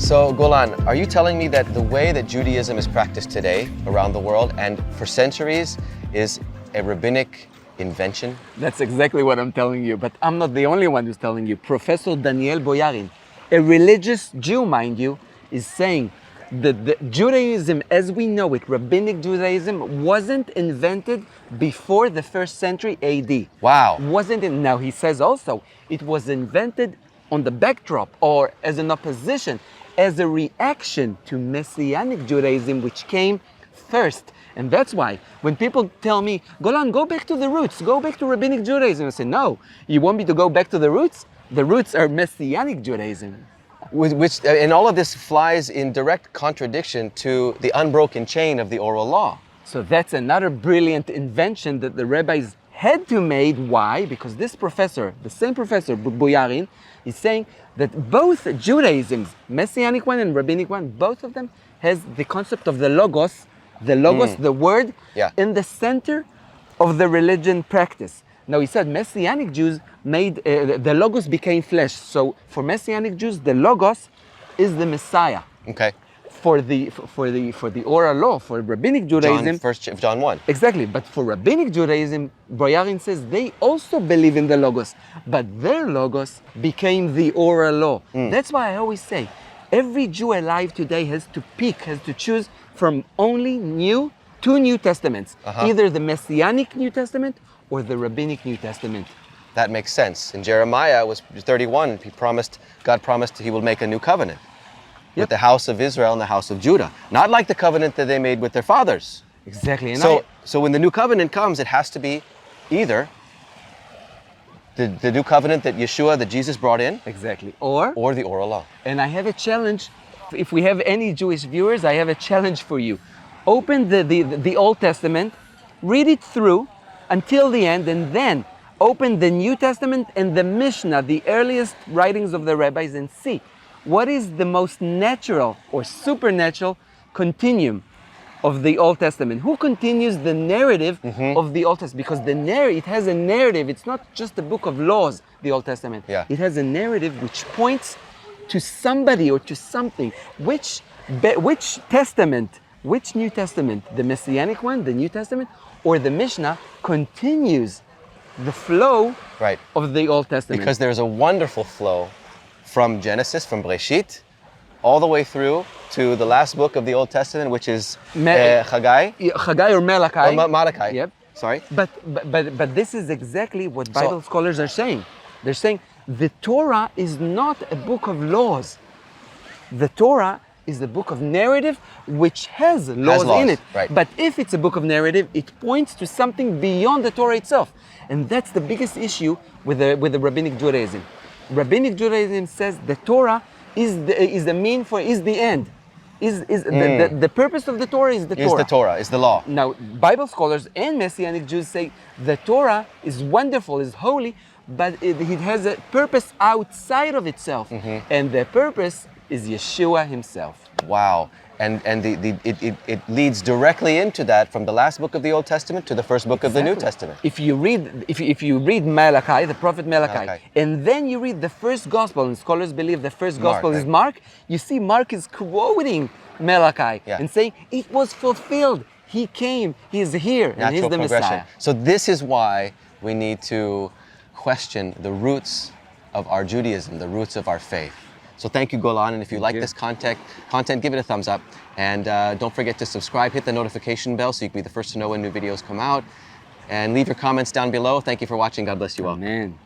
So Golan, are you telling me that the way that Judaism is practiced today around the world and for centuries is a rabbinic invention? That's exactly what I'm telling you, but I'm not the only one who's telling you. Professor Daniel Boyarin, a religious Jew, mind you, is saying that the Judaism as we know it, rabbinic Judaism, wasn't invented before the 1st century AD. Wow. Now he says also, it was invented on the backdrop or as an opposition, as a reaction to Messianic Judaism, which came first. And that's why when people tell me, Golan, go back to the roots, go back to Rabbinic Judaism, I say, no, you want me to go back to the roots? The roots are Messianic Judaism. Which, and all of this flies in direct contradiction to the unbroken chain of the oral law. So that's another brilliant invention that the rabbis had to make. Why? Because this professor, the same professor, Boyarin, is saying that both Judaisms, Messianic one and Rabbinic one, both of them has the concept of the logos, the word, in the center of the religion practice. Now he said Messianic Jews made, the logos became flesh. So for Messianic Jews, the logos is the Messiah. Okay. For the oral law, for Rabbinic Judaism, John 1. Exactly, but for Rabbinic Judaism, Boyarin says they also believe in the logos, but their logos became the oral law. That's why I always say, every Jew alive today has to pick, has to choose from only two New Testaments, either the Messianic New Testament or the Rabbinic New Testament. That makes sense. In Jeremiah was 31, God promised he will make a new covenant. With the house of Israel and the house of Judah. Not like the covenant that they made with their fathers. Exactly. And so when the new covenant comes, it has to be either the new covenant that Yeshua, that Jesus brought in. Exactly. Or the oral law. And I have a challenge. If we have any Jewish viewers, I have a challenge for you. Open the Old Testament, read it through until the end, and then open the New Testament and the Mishnah, the earliest writings of the rabbis, and see what is the most natural or supernatural continuum of the Old Testament? Who continues the narrative of the Old Testament? Because it has a narrative. It's not just a book of laws, the Old Testament. Yeah. It has a narrative which points to somebody or to something. Which testament, which New Testament, the Messianic one, the New Testament, or the Mishnah continues the flow of the Old Testament? Because there's a wonderful flow from Genesis, from Breshit, all the way through to the last book of the Old Testament, which is Haggai. Haggai or Malachi. Malachi. Yep. Sorry. But this is exactly what Bible scholars are saying. They're saying the Torah is not a book of laws. The Torah is a book of narrative which has laws in it. Right. But if it's a book of narrative, it points to something beyond the Torah itself. And that's the biggest issue with the Rabbinic Judaism. Rabbinic Judaism says the Torah is the end. The purpose of the Torah is the Torah. Is the Torah, is the law. Now, Bible scholars and Messianic Jews say the Torah is wonderful, is holy, but it has a purpose outside of itself. And the purpose is Yeshua himself. Wow. And it leads directly into that from the last book of the Old Testament to the first book of the New Testament. If you read Malachi, the prophet Malachi, and then you read the first gospel, and scholars believe the first gospel is Mark, you see Mark is quoting Malachi and saying it was fulfilled. He came, he is here, and he's the Messiah. So this is why we need to question the roots of our Judaism, the roots of our faith. So thank you, Golan, and if you like this content, give it a thumbs up. And don't forget to subscribe, hit the notification bell so you can be the first to know when new videos come out. And leave your comments down below. Thank you for watching. God bless you all. Amen.